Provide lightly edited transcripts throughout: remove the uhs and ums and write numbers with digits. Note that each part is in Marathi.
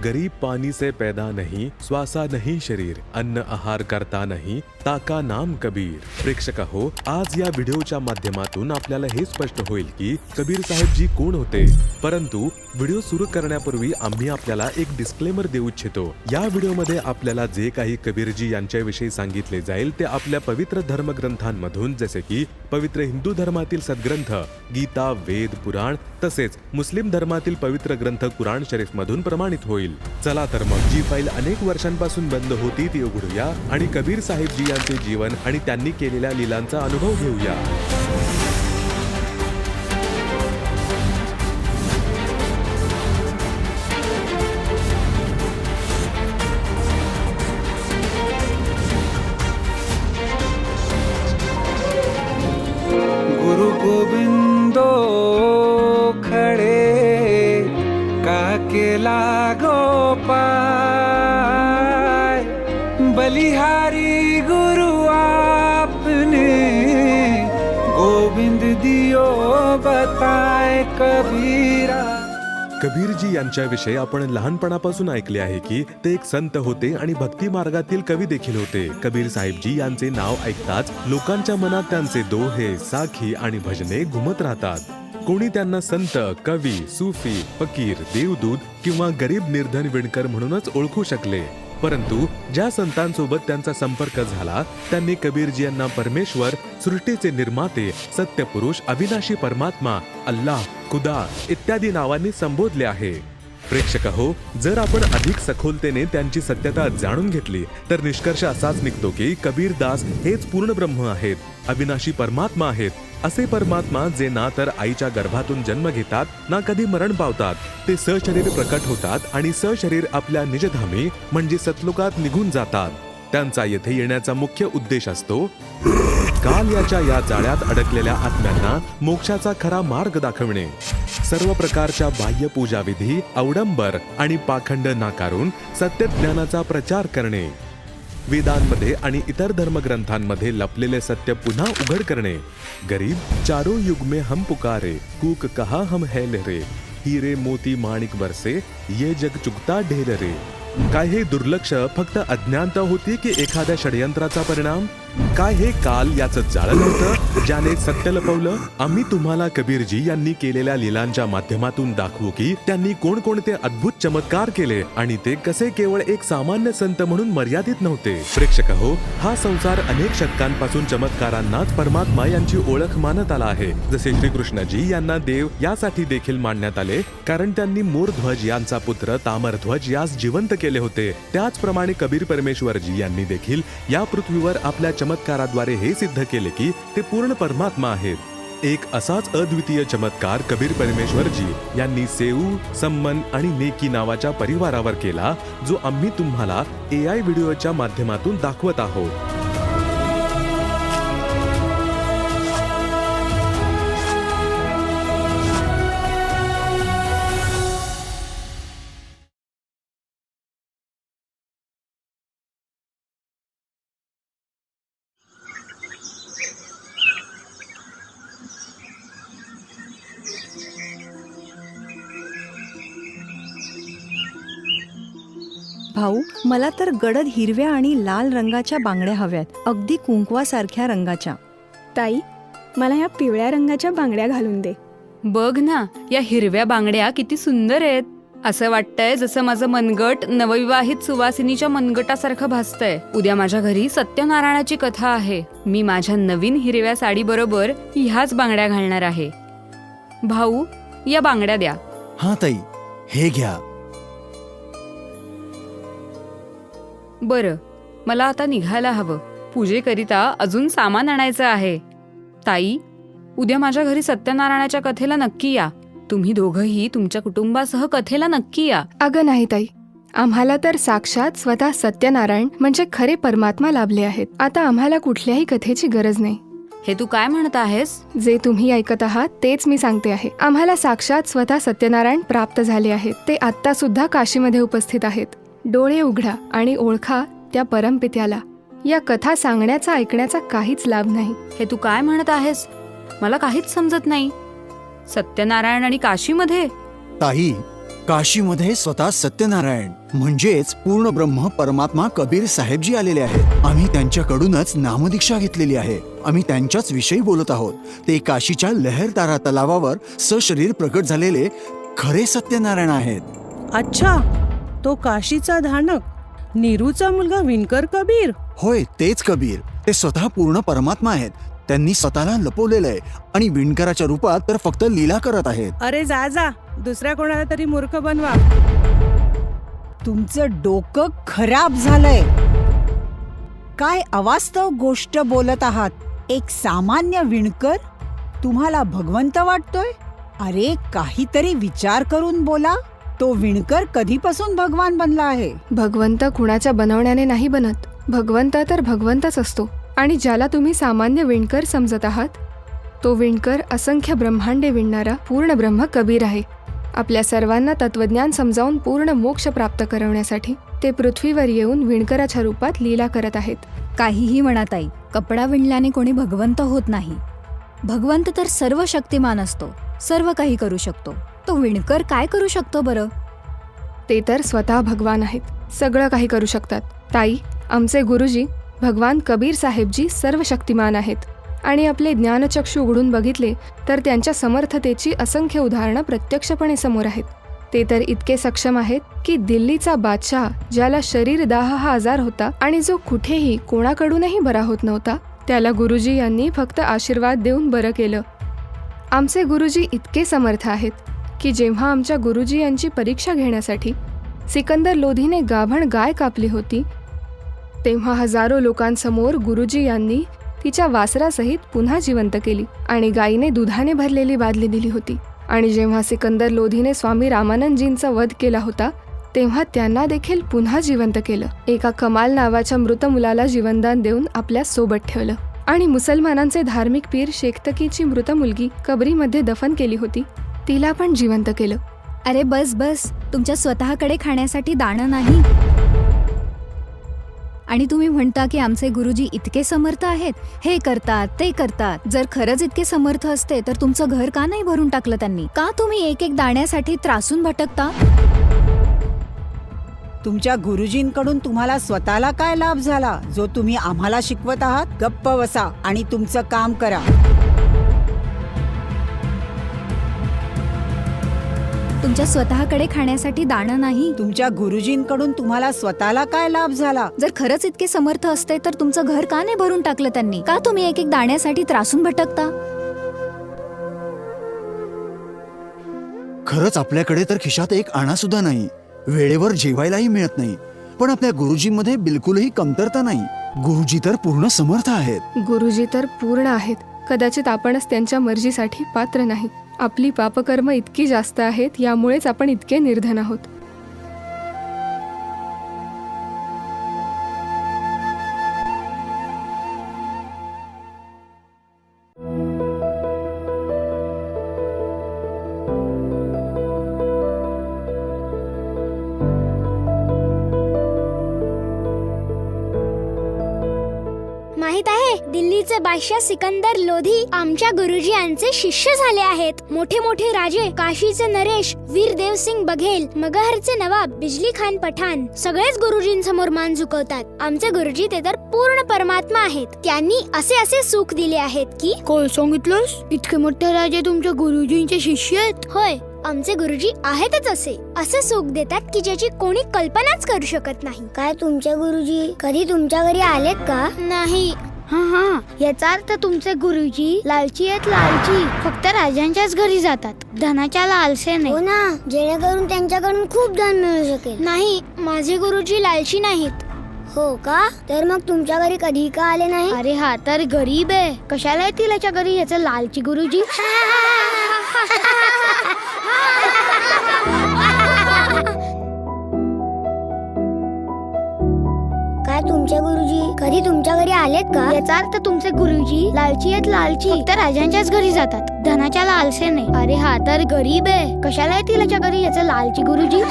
गरीब पानी से पैदा नहीं, स्वासा नहीं शरीर, अन्न आहार करता नहीं, ताका नाम कबीर. प्रेक्षक हो, आज या व्हिडिओच्या माध्यमातून आपल्याला हे स्पष्ट होईल की कबीर साहेब जी कोण होते. परंतु व्हिडिओ सुरू करण्यापूर्वी आम्ही आपल्याला एक डिस्क्लेमर देऊ इच्छितो. या व्हिडिओमध्ये आपल्याला जे काही कबीरजी यांच्याविषयी सांगितले जाईल ते आपल्या पवित्र धर्मग्रंथांमधून, जसे की पवित्र हिंदू धर्मातील सद्ग्रंथ गीता, वेद, पुराण तसेच मुस्लिम धर्मातील पवित्र ग्रंथ कुराण शरीफ मधून प्रमाणित होईल. चला तर मग जी फाईल अनेक वर्षांपासून बंद होती ती उघडूया आणि कबीर साहेब जी यांचे जीवन आणि त्यांनी केलेल्या लीलांचा अनुभव घेऊया. गुरु गोविंदो खड़े काकेला गोपाल, बलिहारी गुरु आपने गोविंद दियो बताए कबीरा. कबीरजी यांच्याविषयी आपण लहानपणापासून ऐकले आहे की ते एक संत होते आणि भक्ती मार्गातील कवी देखील होते. कबीर साहेबजी यांचे नाव ऐकताच लोकांच्या मनात त्यांचे दोहे, साखी आणि भजने घुमत राहतात. कोणी त्यांना संत, कवी, सुफी, फकीर, देवदूत किंवा गरीब निर्धन विणकर म्हणूनच ओळखू शकले. परंतु ज्या संतांसोबत त्यांचा संपर्क झाला त्यांनी कबीरजी यांना परमेश्वर, सृष्टीचे निर्माते, सत्यपुरुष, अविनाशी परमात्मा, अल्लाह, खुदा इत्यादी नावांनी संबोधले आहे. प्रेक्षक हो, जर आपण अधिक सखोलतेने त्यांची सत्यता जाणून घेतली तर निष्कर्ष असाच निघतो की कबीर दास हेच पूर्ण ब्रह्म आहेत, अविनाशी परमात्मा आहेत. असे परमात्मा जे ना तर आईच्या गर्भातून जन्म घेतात ना कधी मरण पावतात. ते सशरीर प्रकट होतात आणि सशरीर आपल्या निजधामी म्हणजे सतलोकात निघून जातात. त्यांचा येथे येण्याचा मुख्य उद्देश असतो काल याच्या या जाळ्यात अडकलेल्या आत्म्यांना मोक्षाचा खरा मार्ग दाखवणे. सर्व प्रकारच्या बाह्य पूजा विधी, अवडंबर आणि पाखंड नाकारून सत्यज्ञानाचा प्रचार करणे. वेदांमध्ये आणि इतर धर्मग्रंथांमध्ये लपलेले सत्य पुन्हा उघड करणे. गरीब चारों युग में हम पुकारे, कूक कहा हम है लहरे, हिरे मोती माणिक बरसे, ये जग चुकता ढेल रे. काय हे दुर्लक्ष फक्त अज्ञानता होती की एखाद्या षडयंत्राचा परिणाम? काय हे काल याचं जाळं नव्हतं ज्याने सत्य लपवलं? आम्ही तुम्हाला कबीरजी यांनी केलेल्या लीलांच्या माध्यमातून दाखवू की त्यांनी कोणकोणते अद्भुत चमत्कार केले आणि ते कसे केवळ एक सामान्य संत म्हणून मर्यादित नव्हते. प्रेक्षक हो, हा संसार अनेक शतकांपासून चमत्कारांनाच परमात्मा यांची ओळख मानत आला आहे. जसे श्रीकृष्णजी यांना देव यासाठी देखील मानण्यात आले कारण त्यांनी मोरध्वज यांचा पुत्र तामरध्वज यास जिवंत केले होते. त्याचप्रमाणे कबीर परमेश्वरजी यांनी देखील या पृथ्वीवर आपल्या चमत्काराद्वारे हे सिद्ध केले की ते पूर्ण परमात्मा आहेत. एक असाच अद्वितीय चमत्कार कबीर परमेश्वरजी यांनी सेऊ, सम्मन आणि नेकी नावाच्या परिवारावर केला, जो आम्ही तुम्हाला AI व्हिडिओच्या माध्यमातून दाखवत आहोत. भाऊ, मला तर गडद हिरव्या आणि लाल रंगाच्या बांगड्या हव्यात, अगदी कुंकवासारख्या रंगाच्या. ताई, मला या पिवळ्या रंगाच्या बांगड्या घालून दे. बघ ना, या हिरव्या बांगड्या किती सुंदर आहेत. असं वाटतंय जसं माझं मनगट नवविवाहित सुवासिनीच्या मनगटासारखं भासतंय. उद्या माझ्या घरी सत्यनारायणाची कथा आहे. मी माझ्या नवीन हिरव्या साडी बरोबर ह्याच बांगड्या घालणार आहे. भाऊ, या बांगड्या द्या. हा ताई, हे घ्या. बरं, मला आता निघायला हवं. पूजेकरिता अजून सामान आणायचं आहे. ताई, उद्या माझ्या घरी सत्यनारायणाच्या कथेला नक्की या. तुम्ही दोघंही तुमच्या कुटुंबासह कथेला नक्की या. अगं नाही ताई, आम्हाला तर साक्षात स्वतः सत्यनारायण म्हणजे खरे परमात्मा लाभले आहेत. आता आम्हाला कुठल्याही कथेची गरज नाही. हे तू काय म्हणत आहेस? जे तुम्ही ऐकत आहात तेच मी सांगते आहे. आम्हाला साक्षात स्वतः सत्यनारायण प्राप्त झाले आहेत. ते आत्ता सुद्धा काशीमध्ये उपस्थित आहेत. डोळे उघडा आणि ओळखा त्या परमपित्याला. या कथा सांगण्याचा, ऐकण्याचा काहीच लाभ नाही. हे तू काय म्हणत आहेस? मला काहीच समजत नाही. सत्यनारायण आणि काशीमध्ये? ताई, काशीमध्ये स्वतः सत्यनारायण म्हणजेच पूर्ण ब्रह्म परमात्मा कबीर साहेबजी आलेले आहेत. आम्ही त्यांच्याकडूनच नामदीक्षा घेतलेली आहे. आम्ही त्यांच्याच विषयी बोलत आहोत. ते काशीच्या लहरदारा तलावावर सशरीर प्रकट झालेले खरे सत्यनारायण आहेत. अच्छा, तो काशीचा धानक नीरूचा मुलगा विणकर कबीर. होय, तेच कबीर. ते स्वतः पूर्ण परमात्मा आहेत. त्यांनी स्वतःला लपवलेलं आहे आणि विणकराच्या रूपात तर फक्त लीला करत आहेत. अरे जा जा, दुसऱ्या कोणाला तरी मूर्ख बनवा. तुमचं डोकं खराब झालंय. काय अवास्तव गोष्ट बोलत आहात. एक सामान्य विणकर तुम्हाला भगवंत वाटतोय? अरे काहीतरी विचार करून बोला. तो विणकर कधीपासून भगवान बनला आहे? भगवंत कुणाच्या बनवण्याने नाही बनत. भगवंत तर भगवंतच असतो. आणि ज्याला तुम्ही सामान्य विणकर समजत आहात, तो विणकर असंख्य ब्रह्मांडे विणणारा पूर्ण ब्रह्म कबीर आहे. आपल्या सर्वांना तत्वज्ञान समजावून पूर्ण मोक्ष प्राप्त करवण्यासाठी ते पृथ्वीवर येऊन विणकराच्या रूपात लीला करत आहेत. काहीही म्हणा ताई, कपडा विणल्याने कोणी भगवंत होत नाही. भगवंत तर सर्व शक्तिमान असतो, सर्व काही करू शकतो. तो विणकर काय करू शकतो बरं? ते तर स्वतः भगवान आहेत, सगळं काही करू शकतात. ताई, आमचे गुरुजी भगवान कबीर साहेबजी सर्व शक्तिमान आहेत आणि आपले ज्ञानचक्षु उघडून बघितले तर त्यांच्या समर्थतेची असंख्य उदाहरणं प्रत्यक्षपणे समोर आहेत. ते तर इतके सक्षम आहेत की दिल्लीचा बादशाह, ज्याला शरीर दाह हा आजार होता आणि जो कुठेही कोणाकडूनही बरा होत नव्हता, त्याला गुरुजी यांनी फक्त आशीर्वाद देऊन बरं केलं. आमचे गुरुजी इतके समर्थ आहेत की जेव्हा आमच्या गुरुजी यांची परीक्षा घेण्यासाठी सिकंदर लोधीने गाभण गाय कापली होती, तेव्हा हजारो लोकांसमोर गुरुजी यांनी तिच्या वासरासहित पुन्हा जिवंत केली आणि गायीने दुधाने भरलेली बादली दिली होती. आणि जेव्हा सिकंदर लोधीने स्वामी रामानंदजींचा वध केला होता, तेव्हा त्यांना देखील पुन्हा जिवंत केलं. एका कमाल नावाच्या मृत मुलाला जीवनदान देऊन आपल्या सोबत ठेवलं. आणि मुसलमानांचे धार्मिक पीर शेखतकीची मृत मुलगी कबरीमध्ये दफन केली होती, तिला पण जिवंत केलं. अरे बस बस, तुमच्या स्वतःकडे खाण्यासाठी दाणं नाही. आणि तुम्ही म्हणता की आमचे गुरुजी इतके समर्थ आहेत, हे करतात ते करतात. जर खरंच इतके समर्थ असते तर तुमचं घर का नाही भरून टाकलं त्यांनी? का तुम्ही एक एक दाण्यासाठी त्रासून भटकता? तुमच्या गुरुजींकडून तुम्हाला स्वतःला काय लाभ झाला जो तुम्ही आम्हाला शिकवत आहात? गप्प बसा आणि तुमचं काम करा. तुमच्या स्वतःकडे खाण्यासाठी दाणं नाही. तुमच्या गुरुजींकडून तुम्हाला स्वतःला काय लाभ झाला? जर खरंच इतके समर्थ असते तर तुमचं घर का नाही भरून टाकलं त्यांनी? का तुम्ही एक एक दाण्यासाठी त्रासून भटकता? खरंच आपल्याकडे तर खिशात एक आणा सुद्धा नाही. वेळेवर जेवायलाही मिळत नाही. पण आपल्या गुरुजींमध्ये बिलकुलही कमतरता नाही. गुरुजी तर पूर्ण समर्थ आहेत. गुरुजी तर पूर्ण आहेत. कदाचित आपणच त्यांच्या मर्जीसाठी पात्र नाही. आपली पापकर्म इतकी जास्त आहेत, यामुळेच आपण इतके निर्धन आहोत. माहित आहे, दिल्लीचे बादशाह सिकंदर लोधी आमच्या गुरुजी यांचे शिष्य झाले आहेत. मोठे मोठे राजे, काशीचे नरेश, वीर देव सिंग बघेल, मगहरचे नवाब, बिजली खान पठाण सगळेच गुरुजींसमोर मान झुकवतात. आमचे गुरुजी ते तर पूर्ण परमात्मा आहेत. त्यांनी असे असे सुख दिले आहेत की कोण सांगितलंस? इतके मोठे राजे तुमच्या गुरुजींचे शिष्य आहेत? होय, आमचे गुरुजी आहेतच असे सुख देतात की ज्याची कोणी कल्पनाच करू शकत नाही. काय तुमचे गुरुजी कधी तुमच्या घरी आलेत का? नाही. हा, याचा अर्थ तुमचे गुरुजी लालची आहेत. लालची फक्त राजांच्याच घरी जातात, धनाच्या लालसे नाही. हो ना, जेणेकरून त्यांच्याकडून खूप धन मिळू शकेल. नाही, माझे गुरुजी लालची नाहीत. हो का? तर मग तुमच्या घरी कधी का आले नाही? अरे हा तर गरीब आहे, कशाला येतील याच्या घरी याचे लालची गुरुजी? काय तुमचे गुरुजी कधी तुमच्या घरी आलेत का? याचा अर्थ तुमचे गुरुजी लालची आहेत. लालची फक्त राजांच्याच घरी जातात, धनाच्या लालसे नाही. अरे हा तर गरीब आहे, कशाला येतील याच्या घरी याचे लालची गुरुजी?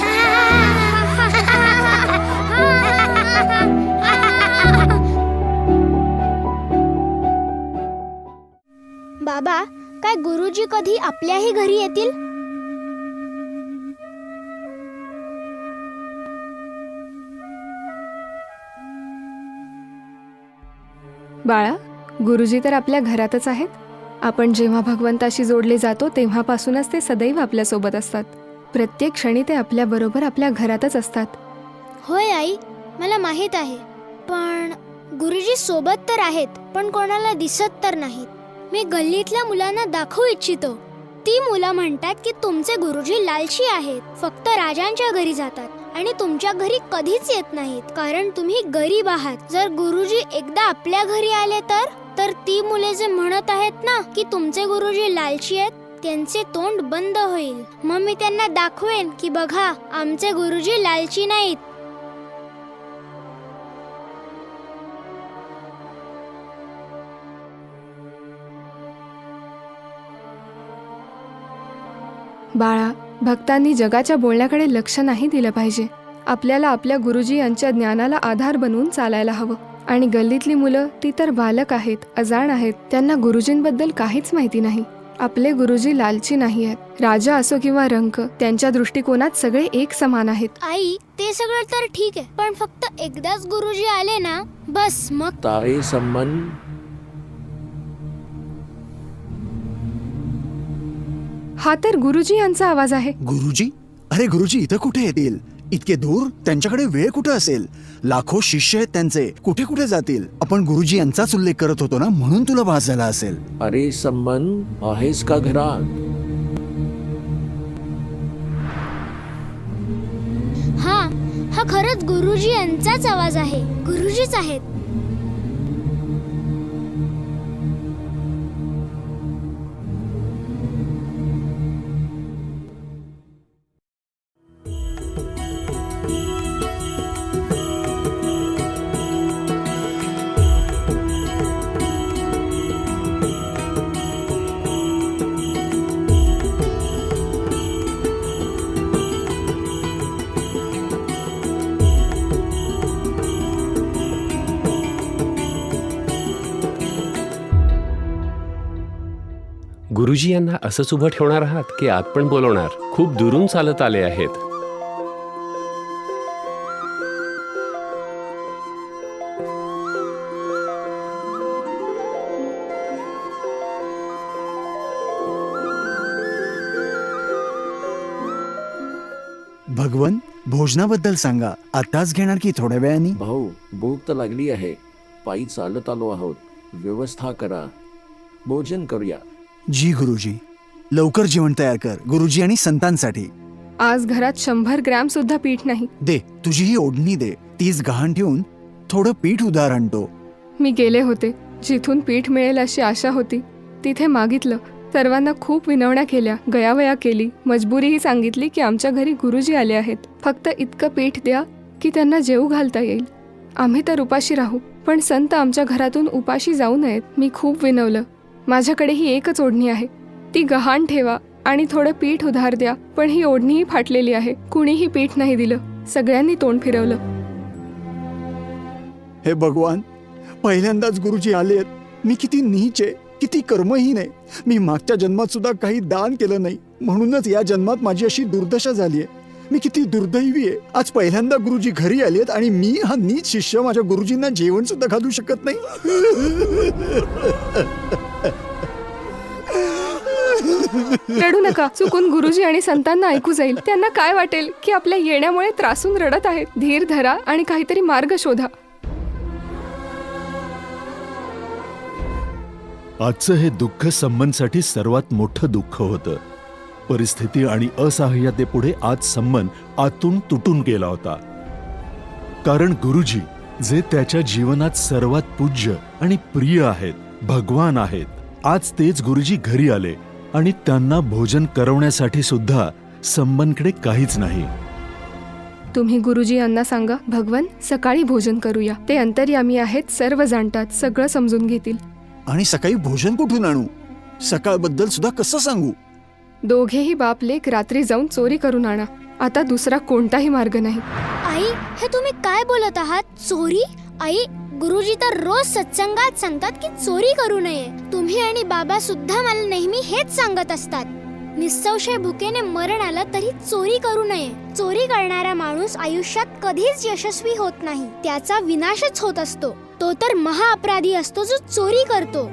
बाबा, काय गुरुजी कधी आपल्याही घरी येतील? बाळा, गुरुजी तर आपल्या घरातच आहेत. आपण जेव्हा भगवंताशी जोडले जातो तेव्हापासूनच ते सदैव आपल्यासोबत असतात. प्रत्येक क्षणी ते आपल्याबरोबर आपल्या घरातच असतात. होय आई, मला माहित आहे. पण गुरुजी सोबत तर आहेत, पण कोणाला दिसत तर नाहीत. मी गल्लीतल्या मुलांना दाखवू इच्छितो. ती मुलं म्हणतात की तुमचे गुरुजी लालची आहेत, फक्त राजांच्या घरी जातात आणि तुमच्या घरी कधीच येत नाहीत, कारण तुम्ही गरीब आहात. जर गुरुजी एकदा आपल्या घरी आले तर ती मुले जे म्हणत आहेत ना की तुमचे गुरुजी लालची आहेत, त्यांचे तोंड बंद होईल. मग मी त्यांना दाखवेन की बघा, आमचे गुरुजी लालची नाहीत. बाळा, भक्तांनी जगाच्या बोलण्याकडे लक्ष नाही दिलं पाहिजे. आपल्याला आपल्या गुरुजी यांच्या ज्ञानाला आधार बनवून चालायला हवं. आणि गल्लीतली मुलं ती तर बालक आहेत, अजाण आहेत. त्यांना गुरुजींबद्दल काहीच माहिती नाही. आपले गुरुजी लालची नाही आहेत. राजा असो किंवा रंक, त्यांच्या दृष्टिकोनात सगळे एक समान आहेत. आई, ते सगळं तर ठीक आहे, पण फक्त एकदाच गुरुजी आले ना बस, मग तारे सम्मन. हा तर गुरुजी यांचा आवाज आहे. गुरुजी? अरे गुरुजी इथं कुठे येतील? इतके दूर? त्यांच्याकडे वेळ कुठे असेल? लाखो शिष्य आहेत त्यांचे, कुठे कुठे जातील? आपण गुरुजी यांचाच उल्लेख करत होतो ना, म्हणून तुला भास झाला असेल. अरे सम्मन, आहेस का घरात? हा खरंच गुरुजी यांचाच आवाज आहे. गुरुजीच आहेत. गुरुजी यांना असंच उभं ठेवणार आहात की आत पण बोलवणार? खूप दुरून चालत आले आहेत. भगवन, भोजनाबद्दल सांगा. आताच घेणार की थोड्या वेळाने? भाऊ, भूक तर लागली आहे. पायी चालत आलो आहोत. व्यवस्था करा, भोजन करूया. जी गुरुजी. लवकर जेवण तयार कर, गुरुजी आणि संतांसाठी. आज घरात 100 ग्रॅम सुद्धा पीठ नाही. दे, तुझी ही ओढणी दे. तीच गहाण ठेवून थोडं पीठ उधार आणतो. मी गेले होते, जिथून पीठ मिळेल अशी आशा होती. तिथे मागितलं. सर्वांना खूप विनवण्या केल्या, गयावया केली, मजबुरीही सांगितली की आमच्या घरी गुरुजी आले आहेत. फक्त इतकं पीठ द्या की त्यांना जेवू घालता येईल. आम्ही तर उपाशी राहू, पण संत आमच्या घरातून उपाशी जाऊ नयेत. मी खूप विनवलं. माझ्याकडे ही एकच ओढणी आहे, ती गहाण ठेवा आणि थोडं पीठ उधार द्या. पण ही ओढणीही फाटलेली आहे. कुणीही पीठ नाही दिलं. सगळ्यांनी तोंड फिरवलं. हे भगवान, पहिल्यांदाच गुरुजी आलेत. मी किती नीच आहे, किती कर्महीन आहे. मी मागच्या जन्मात सुद्धा काही दान केलं नाही, म्हणूनच या जन्मात माझी अशी दुर्दशा झाली आहे. मी किती दुर्दैवी आहे. आज पहिल्यांदा गुरुजी घरी आलेत आणि मी हा नीच शिष्य माझ्या गुरुजींना जेवण सुद्धा घालू शकत नाही. रडू नका. चुकून गुरुजी आणि संतांना ऐकू जाईल. त्यांना काय वाटेल की आपल्या येण्यामुळे त्रासून रडत आहेत. धीर धरा आणि काहीतरी मार्ग शोधा. आजचं हे दुःख सम्मनसाठी सर्वात मोठं दुःख होतं. परिस्थिती आणि असहाय्यतेपुढे आज सम्मन आतून तुटून गेला होता. कारण गुरुजी, जे त्याच्या जीवनात सर्वात पूज्य आणि प्रिय आहेत, भगवान आहेत, आज तेच गुरुजी घरी आले आणि त्यांना भोजन करवण्यासाठी सुद्धा सम्मनकडे काहीच नाही. तुम्ही गुरुजी यांना सांगा, भगवन, सकाळी भोजन करूया. ते अंतर्यामी आहेत, सर्व जाणतात, सगळं समजून घेतील. आणि सकाळी भोजन कुठून आणू? सकाळबद्दल सुद्धा कसं सांगू? दोघेही बाप लेक रात्री जाऊन चोरी करून आणा. आता दुसरा कोणताही मार्ग नाही. आई, हे तुम्ही काय बोलत आहात? चोरी? आई, गुरुजी तर रोज सत्संगात सांगतात की चोरी करू नये. तुम्ही आणि बाबा सुद्धा मला नेहमी हेच सांगत असतात. निसंशय भुकेने मरण आलं तरी चोरी करू नये. चोरी करणारा माणूस आयुष्यात कधीच यशस्वी होत नाही, त्याचा विनाशच होत असतो. तो तर महाअपराधी असतो जो चोरी करतो.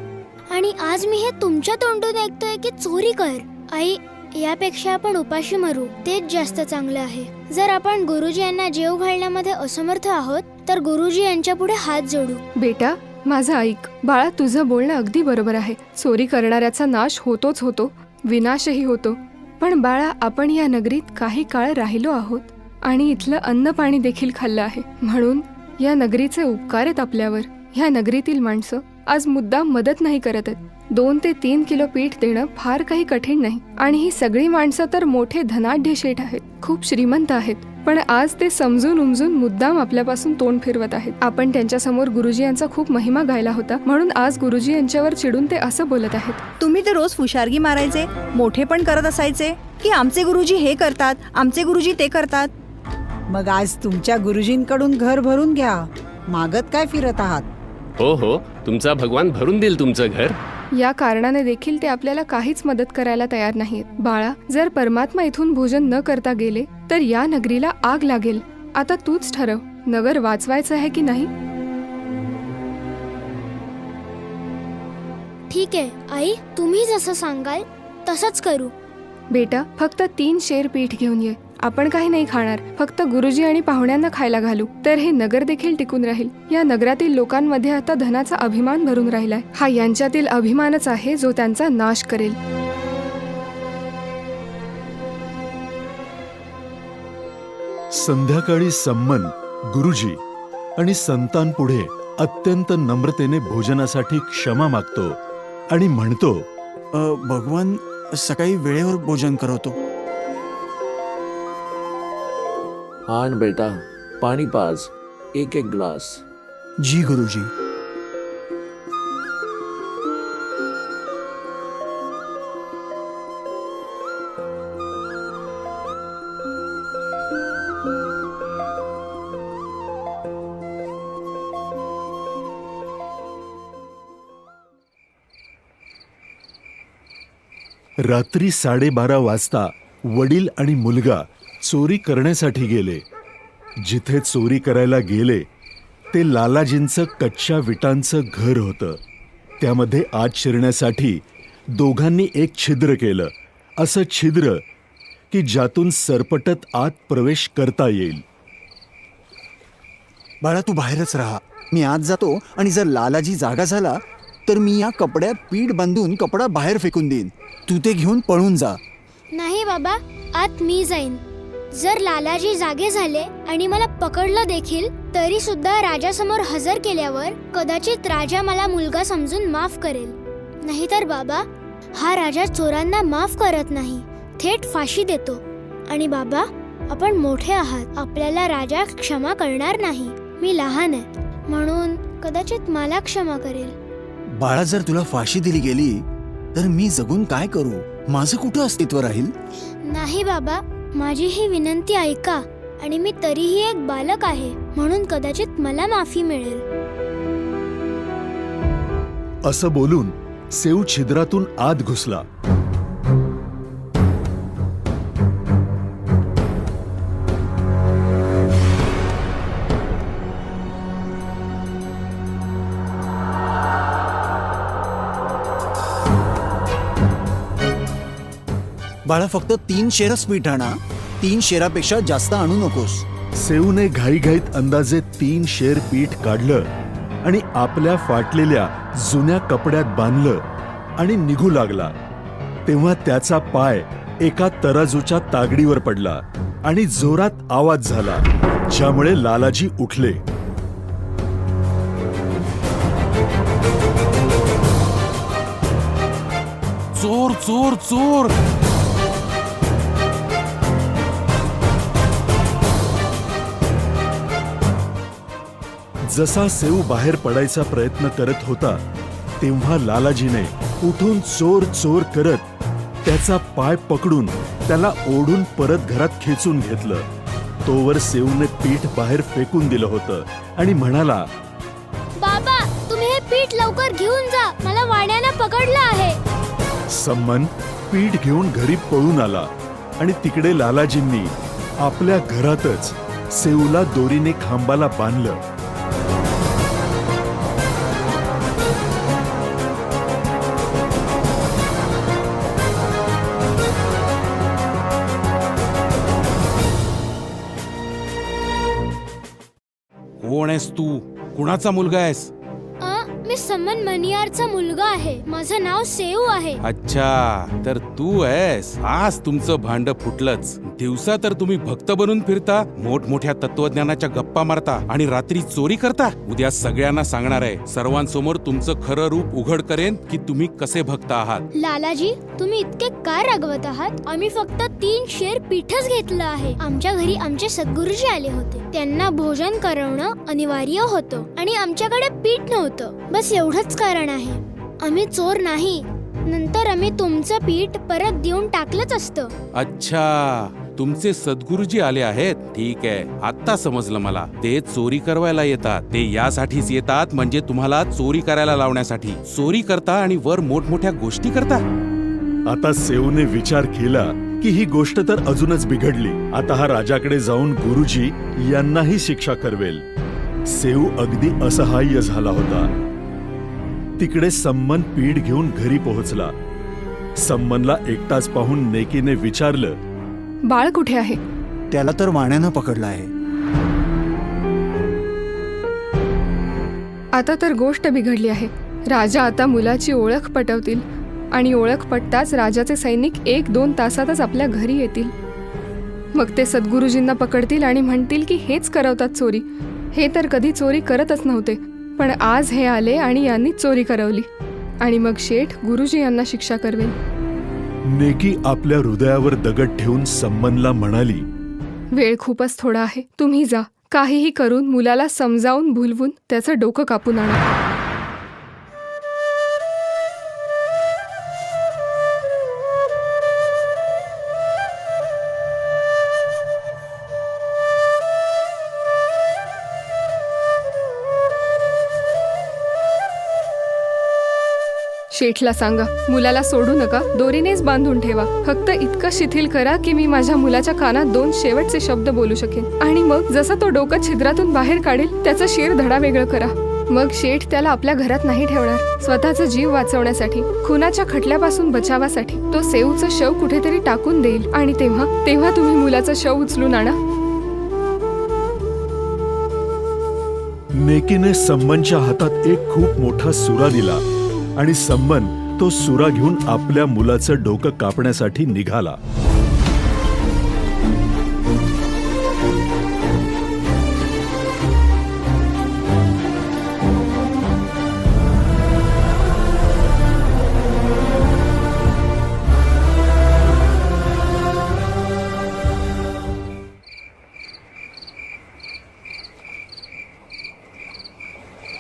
आणि आज मी हे तुमच्या तोंडून ऐकतोय की चोरी कर. आई, यापेक्षा आपण उपाशी मरू तेच जास्त चांगलं आहे. जर आपण गुरुजी यांना जेव घालण्यामध्ये असमर्थ आहोत तर गुरुजी यांच्या पुढे हात जोडू. बेटा, माझं ऐक. बाळा, तुझं बोलणं अगदी बरोबर आहे. चोरी करणाऱ्याचा नाश होतोच होतो, विनाशही होतो. पण बाळा, आपण या नगरीत काही काळ राहिलो आहोत आणि इथलं अन्न पाणी देखील खाल्लं आहे. म्हणून या नगरीचे उपकार आहेत आपल्यावर. ह्या नगरीतील माणसं आज मुद्दाम मदत नाही करत आहेत. 2 ते 3 किलो पीठ देणं फार काही कठीण नाही. आणि ही सगळी माणसं तर मोठे धनाढ्य शेठ आहेत, खूप श्रीमंत आहेत. पण आज ते समजून उमजून मुद्दाम आपल्यापासून तोंड फिरवत आहेत. आपण त्यांच्यासमोर गुरुजी यांचा खूप महिमा गायला होता, म्हणून आज गुरुजी यांच्यावर चिडून ते असं बोलत आहेत. तुम्ही ते रोज फुशारगी मारायचे, मोठे पण करत असायचे की आमचे गुरुजी हे करतात, आमचे गुरुजी ते करतात. मग आज तुमच्या गुरुजींकडून घर भरून घ्या. मागत काय फिरत आहात? हो हो, तुमचा भगवान भरून देईल तुमचं घर. या कारणाने देखील ते आपल्याला काहीच मदत करायला तयार नाहीत. बाळा, जर परमात्मा इथून भोजन न करता गेले तर या नगरीला आग लागेल. आता तूच ठरव, नगर वाचवायचं आहे की नाही. ठीक आहे आई, तुम्ही जसं सांगाल तसंच करू. बेटा, फक्त 3 शेर पीठ घेऊन ये. आपण काही नाही खाणार, फक्त गुरुजी आणि पाहुण्यांना खायला घालू, तर हे नगर देखील टिकून राहील. या नगरातील लोकांमध्ये आता धनाचा अभिमान भरून राहिलाय. हा यांच्यातील अभिमानच आहे जो त्यांचा नाश करेल. संध्याकाळी सम्मन गुरुजी आणि संतांपुढे अत्यंत नम्रतेने भोजनासाठी क्षमा मागतो आणि म्हणतो, भगवान सकाळी वेळेवर भोजन करवतो. आण बेटा, पाणी पाज, एक ग्लास. जी गुरुजी. रात्री 12:30 वाजता वडील आणि मुलगा चोरी करण्यासाठी गेले. जिथे चोरी करायला गेले ते लालाजींचं कच्च्या विटांचं घर होतं. त्यामध्ये आत शिरण्यासाठी दोघांनी एक छिद्र केलं, असं छिद्र की ज्यातून सरपटत आत प्रवेश करता येईल. बाळा, तू बाहेरच राहा. मी आत जातो आणि जर लालाजी जागा झाला तर मी या कपड्यात पीठ बांधून कपडा बाहेर फेकून देईन. तू ते घेऊन पळून जा. नाही बाबा, आत मी जाईन. जर लालाजी जागे झाले आणि मला पकडलं देखील तरी सुद्धा राजासमोर हजर केल्यावर कदाचित राजा मला मुलगा समजून माफ करेल. नाहीतर बाबा, हा राजा चोरांना माफ करत नाही, थेट फाशी देतो. आणि बाबा, आपण मोठे आहात, आपल्याला राजा क्षमा करणार नाही. मी लहान आहे म्हणून कदाचित मला क्षमा करेल. बाळा, जर तुला फाशी दिली गेली तर मी जगून काय करू? माझं कुठं अस्तित्व राहील? नाही बाबा, माझी ही विनंती ऐका. आणि मी तरीही एक बालक आहे म्हणून कदाचित मला माफी मिळेल. असं बोलून सेव छिद्रातून आत घुसला. बाळा, फक्त 3 शेरच पीठ आणा. 3 शेरापेक्षा जास्त आणू नकोस. सेवने घाईघाईत अंदाजे 3 शेर पीठ काढलं आणि आपल्या फाटलेल्या जुन्या कपड्यात बांधलं आणि निघू लागला. तेव्हा त्याचा पाय एका तराजूच्या तागडीवर पडला आणि जोरात आवाज झाला, ज्यामुळे लालाजी उठले. चोर चोर चोर. जसा सेव बाहेर पडायचा प्रयत्न करत होता तेव्हा लालाजीने उठून चोर चोर करत त्याचा पाय पकडून त्याला ओढून परत घरात खेचून घेतलं. तोवर सेवने पीठ बाहेर फेकून दिलं होतं आणि म्हणाला, बाबा, तुम्ही हे पीठ लवकर घेऊन जा, मला वाण्यानं पकडलं आहे. सम्मन पीठ घेऊन घरी पळून आला आणि तिकडे लालाजींनी आपल्या घरातच सेवला दोरीने खांबाला बांधलं. कोण आहेस तू? कुणाचा मुलगा आहेस? मी समन मनियारचा मुलगा आहे. माझं नाव सेऊ आहे. अच्छा, तर तू आहेस. आज तुमचं भांड फुटलंच. दिवसा तर तुम्ही भक्त बनून फिरता, मोठमोठ्या तत्वज्ञानाच्या गप्पा मारता आणि रात्री चोरी करता. उद्या सगळ्यांना सांगणार आहे, सर्वांसमोर तुमचं खरं रूप उघड करेन की तुम्ही कसे भक्त आहात. लालाजी, तुम्ही इतके का रागवत आहात? आम्ही फक्त 3 शेर पीठच घेतलं आहे. आमच्या घरी आमचे सद्गुरुजी आले होते. त्यांना भोजन करवणं अनिवार्य होतं आणि आमच्याकडे पीठ नव्हतं. बस एवढंच कारण आहे. आम्ही चोर नाही. नंतर आम्ही तुमचं पीठ परत देऊन टाकलंच असतं. अच्छा, तुमचे सद्गुरुजी आले आहेत. ठीक आहे, आता समजलं मला. ते चोरी करवायला येतात. ते यासाठीच येतात, म्हणजे तुम्हाला चोरी करायला लावण्यासाठी. चोरी करता आणि वर मोठमोठ्या गोष्टी करता. आता सेवने विचार केला की ही गोष्ट तर अजूनच बिघडली. आता हा राजाकडे जाऊन गुरुजी यांनाही शिक्षा करवेल. सेव अगदी असहाय्य झाला होता. तिकडे सम्मन पीठ घेऊन घरी पोहोचला. सम्मनला एकटाच पाहून नेकीने विचारलं, बाळ कुठे आहे? त्याला तर वाण्यानं पकडलं आहे. आता तर गोष्ट बिघडली आहे. राजा आता मुलाची ओळख पटवतील आणि ओळख पटताच राजाचे सैनिक 1-2 तासातच आपल्या घरी येतील. मग ते सद्गुरुजींना पकडतील आणि म्हणतील की हेच करवतात चोरी. हे तर कधी चोरी करतच नव्हते, पण आज हे आले आणि यांनी चोरी करवली. आणि मग शेठ गुरुजी यांना शिक्षा करवेल. नेकी आपल्या हृदयावर दगड ठेवून सम्मनला म्हणाली, वेळ खूपच थोडा आहे. तुम्ही जा. काहीही करून मुलाला समजावून भुलवून त्याचं डोकं कापून आणा. शेठला सांगा, मुलाला सोडू नका, दोरीनेच बांधून ठेवा. फक्त इतकं शिथिल करा की मी माझ्या मुलाच्या कानात 2 शेवटचे शब्द बोलू शकेन. आणि मग जसं तो डोकं छिद्रातून बाहेर काढेल त्याचा शिर धडा वेगळं करा. मग शेठ त्याला आपल्या घरात नाही ठेवणार. स्वतःचा जीव वाचवण्यासाठी, खुनाच्या खटल्यापासून बचावासाठी तो सेऊचं शव कुठेतरी टाकून देईल. आणि तेव्हा तुम्ही मुलाचं शव उचलून आणा. नेकीने सम्मनच्या हातात एक खूप मोठा सुरा दिला आणि सम्मन तो सुरा घेऊन आपल्या मुलाचं डोकं कापण्यासाठी निघाला.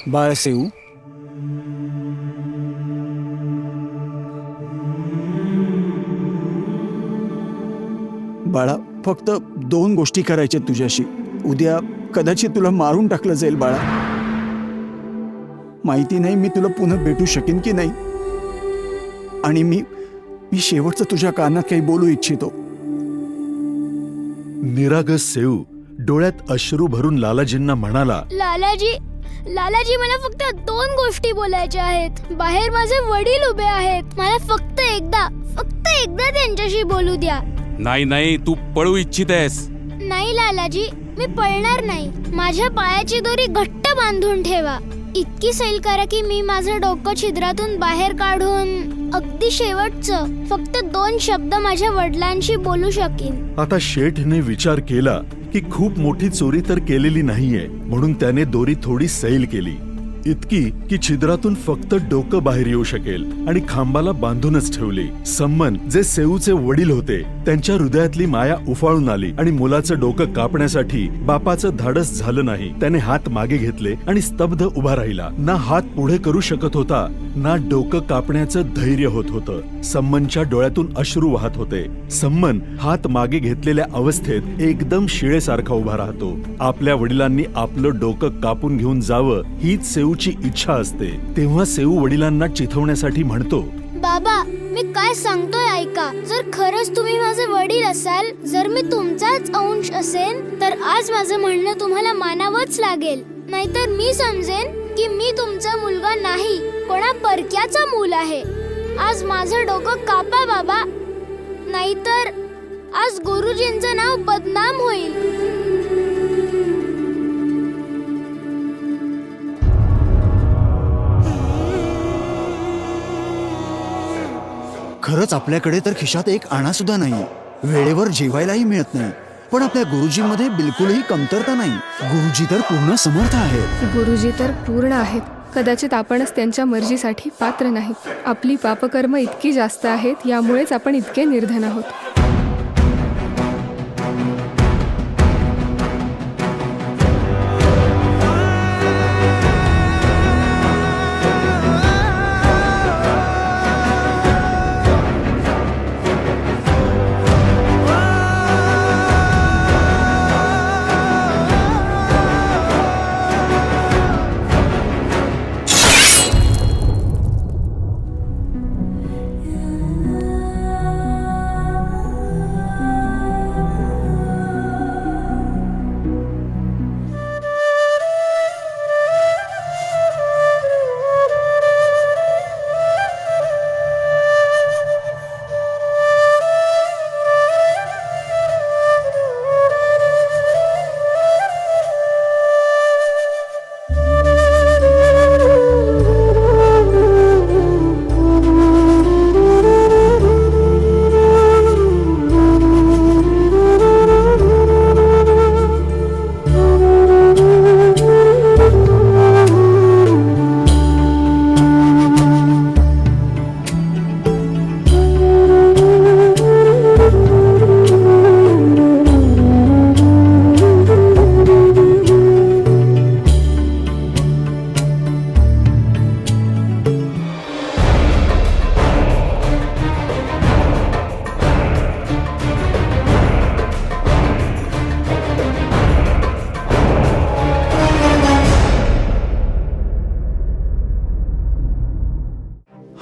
बाळ सेऊ, बाळा, फक्त 2 गोष्टी करायच्या तुझ्याशी. उद्या कदाचित तुला मारून टाकलं जाईल बाळा. माहिती नाही मी तुला पुन्हा भेटू शकेन की नाही. आणि मी शेवटचं तुझ्या कानात काही बोलू इच्छितो. निरागस सेऊ डोळ्यात अश्रू भरून लालाजींना म्हणाला, लालाजी, मला फक्त 2 गोष्टी बोलायच्या आहेत. बाहेर माझे वडील उभे आहेत. मला फक्त एकदा त्यांच्याशी बोलू द्या. नाही, तू पळू इच्छित आहेस. नाही लालाजी, मी पळणार नाही. माझ्या पायाची दोरी घट्ट बांधून ठेवा. इतकी सैल करा की मी माझं डोकं छिद्रातून बाहेर काढून अगदी शेवटचं फक्त 2 शब्द माझ्या वडिलांशी बोलू शकेन. आता शेठने विचार केला की खूप मोठी चोरी तर केलेली नाहीये, म्हणून त्याने दोरी थोडी सैल केली. इतकी की छिद्रातून फक्त डोकं बाहेर येऊ शकेल आणि खांबाला बांधूनच ठेवली. सम्मन, जे सेऊचे वडील होते, त्यांच्या हृदयातली माया उफाळून आली आणि मुलाचं डोकं कापण्यासाठी बापाचं धाडस झालं नाही. त्याने हात मागे घेतले आणि स्तब्ध उभा राहिला. ना हात पुढे करू शकत होता, ना डोकं कापण्याचं धैर्य होत होतं. सम्मनच्या डोळ्यातून अश्रू वाहत होते. सम्मन हात मागे घेतलेल्या अवस्थेत एकदम शिळेसारखा उभा राहतो. आपल्या वडिलांनी आपलं डोकं कापून घेऊन जावं हीच सेऊची इच्छा असते. तेव्हा सेऊ वडिलांना चिथवण्यासाठी म्हणतो, बाबा, मी काय सांगतोय ऐका. जर खरंच तुम्ही माझे वडील असाल, जर मी तुमचाच अंश असेन, तर आज माझं म्हणणं तुम्हाला मानावंच लागेल. नाहीतर मी समजेन की मी तुमचा मुलगा नाही, कोणा परक्याचा मूल आहे. आज माझं डोकं कापा बाबा, नाहीतर आज गुरुजींचं नाव बदनाम होईल. खरंच आपल्याकडे तर खिशात एक आणा सुद्धा नाही, वेळेवर जेवायलाही मिळत नाही, पण आपल्या गुरुजींमध्ये बिलकुलही कमतरता नाही. गुरुजी तर पूर्ण समर्थ आहेत. गुरुजी तर पूर्ण आहेत. कदाचित आपणच त्यांच्या मर्जीसाठी पात्र नाही. आपली पापकर्म इतकी जास्त आहेत, यामुळेच आपण इतके निर्धन आहोत.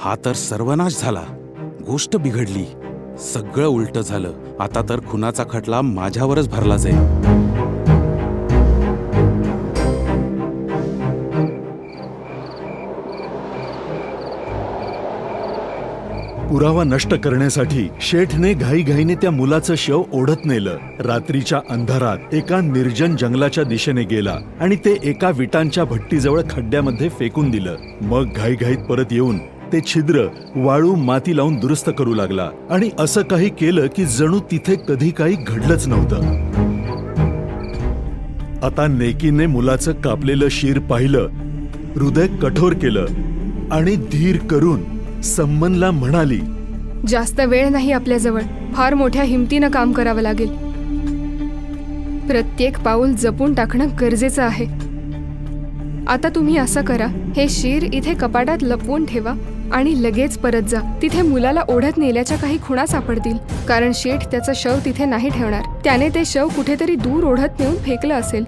हा तर सर्वनाश झाला. गोष्ट बिघडली. सगळं उलट झालं. आता तर खुनाचा खटला माझ्यावरच भरला जाईल. पुरावा नष्ट करण्यासाठी शेठने घाईघाईने त्या मुलाचं शव ओढत नेलं. रात्रीच्या अंधारात एका निर्जन जंगलाच्या दिशेने गेला आणि ते एका विटांच्या भट्टीजवळ खड्ड्यामध्ये फेकून दिलं. मग घाईघाईत परत येऊन ते छिद्र वाळू माती लावून दुरुस्त करू लागला आणि असं काही केलं की जणू तिथे कधी काही घडलंच नव्हतं. आता नेकीने मुलाचं कापलेलं शीर पाहिलं, हृदय कठोर केलं आणि धीर करून सम्मनला म्हणाली, जास्त वेळ नाही आपल्याजवळ. फार मोठ्या हिमतीनं काम करावं लागेल. प्रत्येक पाऊल जपून टाकणं गरजेचं आहे. आता तुम्ही असं करा, हे शीर इथे कपाटात लपवून ठेवा आणि लगेच परत जा. तिथे मुलाला ओढत नेल्याच्या काही खुणा सापडतील, कारण शेठ त्याचं शव तिथे नाही ठेवणार. त्याने ते शव कुठेतरी दूर ओढत नेऊन फेकलं असेल.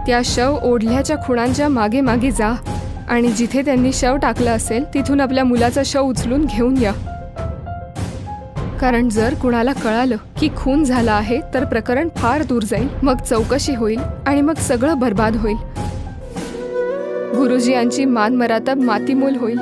त्या शव ओढल्याच्या खुणांच्या मागे मागे जा आणि जिथे त्यांनी शव टाकलं असेल तिथून आपल्या मुलाचं शव उचलून घेऊन या. कारण जर कुणाला कळालं की खून झाला आहे तर प्रकरण फार दूर जाईल. मग चौकशी होईल आणि मग सगळं बर्बाद होईल. गुरुजी यांची मान मरातब मातीमोल होईल.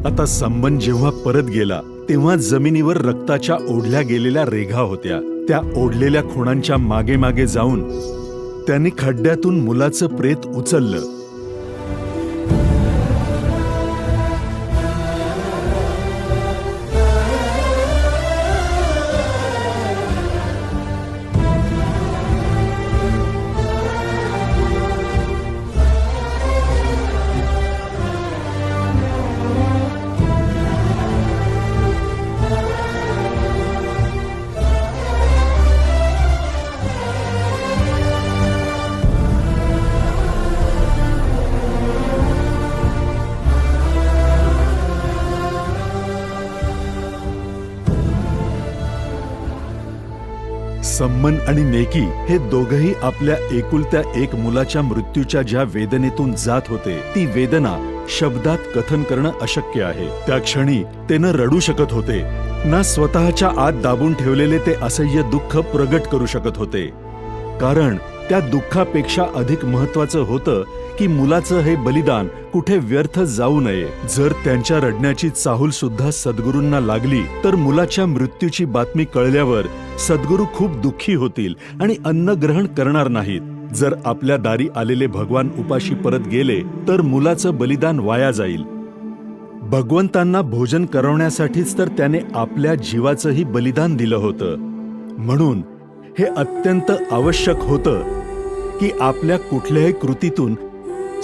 आता सम्मन जेव्हा परत गेला तेव्हा जमिनीवर रक्ताच्या ओढल्या गेलेल्या रेघा होत्या. त्या ओढलेल्या खुणांच्या मागे मागे जाऊन त्यांनी खड्ड्यातून मुलाचं प्रेत उचललं. सम्मन आणि नेकी हे दोघंही आपल्या एकुलत्या एक मुलाच्या मृत्यूच्या ज्या वेदनेतून जात होते, ती वेदना शब्दात कथन करणं अशक्य आहे. त्या क्षणी ते न रडू शकत होते, ना स्वतःच्या आत दाबून ठेवलेले ते असह्य दुःख प्रगट करू शकत होते, कारण त्या दुःखापेक्षा अधिक महत्वाचं होतं की मुलाचं हे बलिदान कुठे व्यर्थ जाऊ नये. जर त्यांच्या रडण्याची चाहूल सुद्धा सद्गुरूंना लागली तर मुलाच्या मृत्यूची बातमी कळल्यावर सद्गुरू खूप दुःखी होतील आणि अन्न ग्रहण करणार नाहीत. जर आपल्या दारी आलेले भगवान उपाशी परत गेले तर मुलाचं बलिदान वाया जाईल. भगवंतांना भोजन करवण्यासाठीच तर त्याने आपल्या जीवाचंही बलिदान दिलं होतं. म्हणून हे अत्यंत आवश्यक होतं की आपल्या कुठल्याही कृतीतून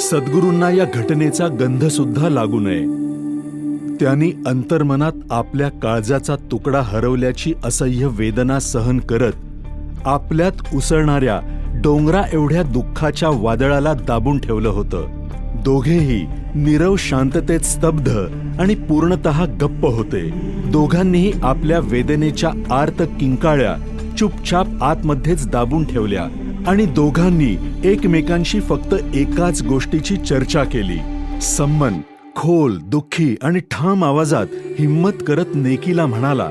सद्गुरूंना या घटनेचा गंध सुद्धा लागू नये. त्यांनी अंतर्मनात आपल्या काळजाचा तुकडा हरवल्याची असह्य वेदना सहन करत आपल्यात उसळणाऱ्या डोंगरा एवढ्या दुःखाच्या वादळाला दाबून ठेवलं होतं. दोघेही नीरव शांततेत स्तब्ध आणि पूर्णतः गप्प होते. दोघांनीही आपल्या वेदनेच्या आर्त किंकाळ्या चुपचाप आतमध्येच दाबून ठेवल्या आणि दोघांनी एकमेकांशी फक्त एकाच गोष्टीची चर्चा केली. सम्मन खोल, दुःखी आणि ठाम आवाजात हिम्मत करत नेकीला म्हणाला,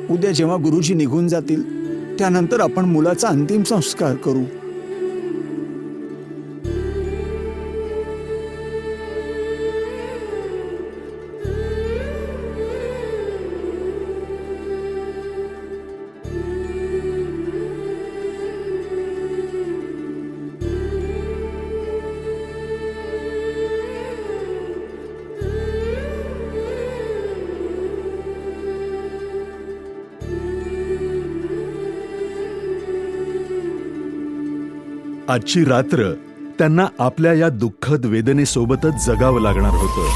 उद्या जेव्हा गुरुजी निघून जातील त्यानंतर आपण मुलाचा अंतिम संस्कार करू. आजची रात्र त्यांना आपल्या या दुःखद वेदनेसोबतच जगावं लागणार होतं.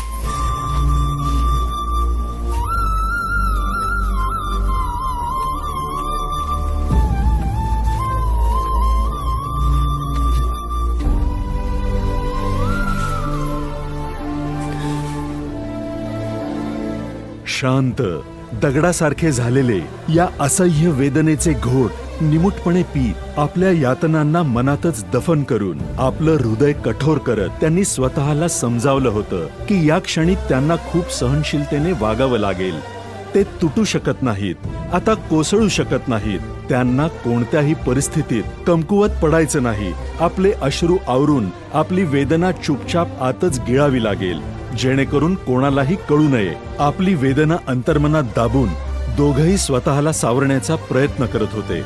शांत दगडासारखे झालेले या असह्य वेदनेचे घोट निमूटपणे पीत आपल्या यातनांना मनातच दफन करून आपलं हृदय कठोर करत त्यांनी स्वतःला समजावलं होतं की या क्षणी त्यांना खूप सहनशीलतेने वागावं लागेल. ते तुटू शकत नाहीत, आता कोसळू शकत नाहीत. त्यांना कोणत्याही परिस्थितीत कमकुवत पडायचं नाही. आपले अश्रू आवरून आपली वेदना चुपचाप आतच गिळावी लागेल, जेणेकरून कोणालाही कळू नये. आपली वेदना अंतर्मनात दाबून दोघंही स्वतःला सावरण्याचा प्रयत्न करत होते.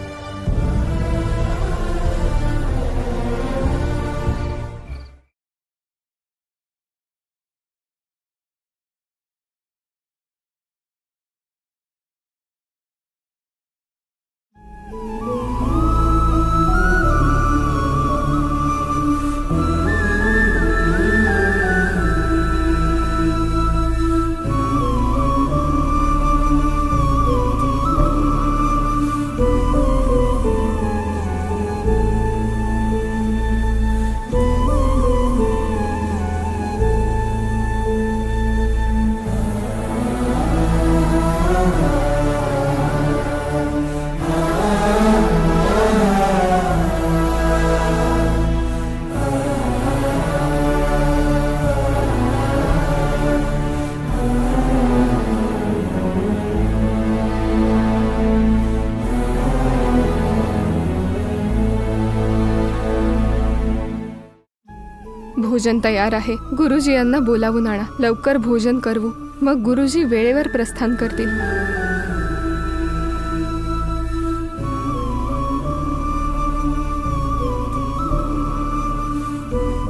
भोजन तयार आहे. गुरुजी यांना बोलावून आणा. लवकर भोजन करवू, मग गुरुजी वेळेवर प्रस्थान करतील.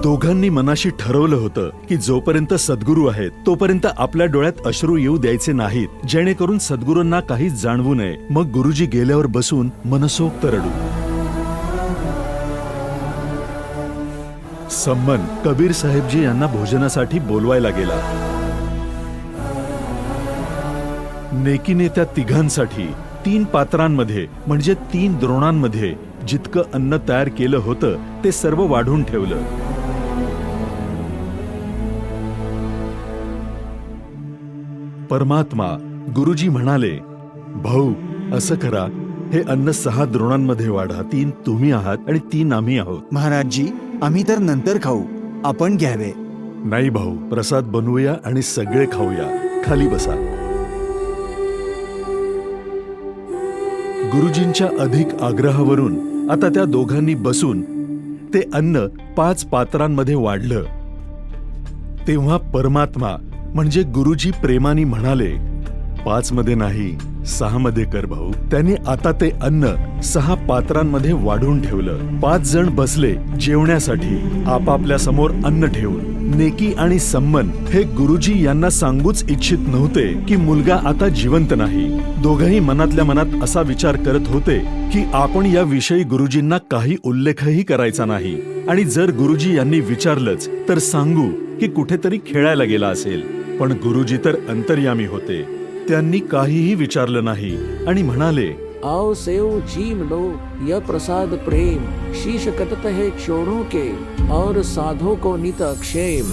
दोघांनी मनाशी ठरवलं होतं की जोपर्यंत सद्गुरू आहेत तोपर्यंत आपल्या डोळ्यात अश्रू येऊ द्यायचे नाहीत, जेणेकरून सद्गुरूंना काही जाणवू नये. मग गुरुजी गेल्यावर बसून मनसोक्त रडू. सम्मन कबीर साहेबजी यांना भोजनासाठी बोलवायला गेला. नेकीने त्या तिघांसाठी 3 पात्रांमध्ये म्हणजे 3 द्रोणांमध्ये जितकं अन्न तयार केलं होतं ते सर्व वाढून ठेवलं. परमात्मा गुरुजी म्हणाले, भाऊ असं करा, हे अन्न 6 द्रोणांमध्ये वाढा. 3 तुम्ही आहात आणि 3 आम्ही आहोत. महाराजजी, आम्ही तर नंतर खाऊ, आपण घ्यावे. नाही भाऊ, प्रसाद बनवूया आणि सगळे खाऊया. खाली बसा. गुरुजींच्या अधिक आग्रहावरून आता त्या दोघांनी बसून ते अन्न 5 पात्रांमध्ये वाढलं. तेव्हा परमात्मा म्हणजे गुरुजी प्रेमाने म्हणाले, 5 मध्ये नाही 6 मध्ये कर भाऊ. त्यांनी आता ते अन्न 6 पात्रांमध्ये वाढून ठेवलं. 5 जण बसले जेवण्यासाठी आपापल्या समोर अन्न ठेवून. नेकी आणि सम्मन हे गुरुजी यांना सांगूच इच्छित नव्हते की मुलगा आता जिवंत नाही. दोघंही मनातल्या मनात असा विचार करत होते की आपण या विषयी गुरुजींना काही उल्लेखही करायचा नाही, आणि जर गुरुजी यांनी विचारलंच तर सांगू की कुठेतरी खेळायला गेला असेल. पण गुरुजी तर अंतर्यामी होते. त्यांनी काहीही विचारलं नाही आणि म्हणाले, आओ सेव चीम लो, यह प्रसाद प्रेम, शीश कटत है चोरों के और साधो को नित अक्षेम.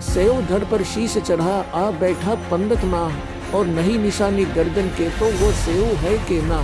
सेव धड़ पर शीश चढ़ा, आ बैठा पंडित माँ, और नहीं निशानी गर्दन के तो वो सेव है के ना.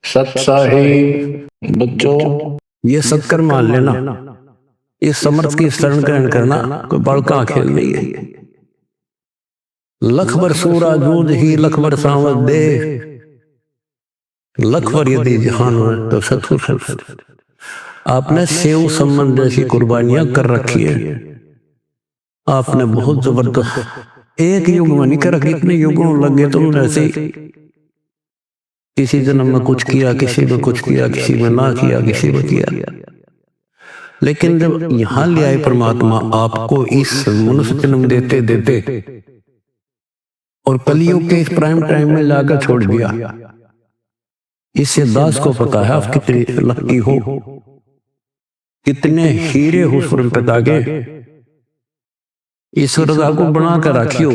सत्साहिब बच्चों, ये सत्कर्म मान लेना, इस समर्थ की शरण ग्रहण करना कोई बड़का खेल नहीं है. लखबर सूरा जूझ ही लखबर सावत दे, लखबर यदि जहान हो तो सतुर. आपने सेव सम्मन जैसी कुर्बानियां कर रखी है. आपने बहुत जबरदस्त एक युग में नहीं कर, कितने युगों लगे तुमने ऐसे. किसी जन्म में कुछ किया, किसी में कुछ किया, किसी में ना किया, किसी में किया. लेकिन जब यहाँ ले आए परमात्मा आपको इस मनुष्य जन्म देते देते और कलियुग के इस प्राइम टाइम में लाकर छोड़ दिया, इससे दास को पता है आप कितने लकी हो, कितने हीरे हो स्वर्ण पिता के. ईश्वर को बना कर रखियो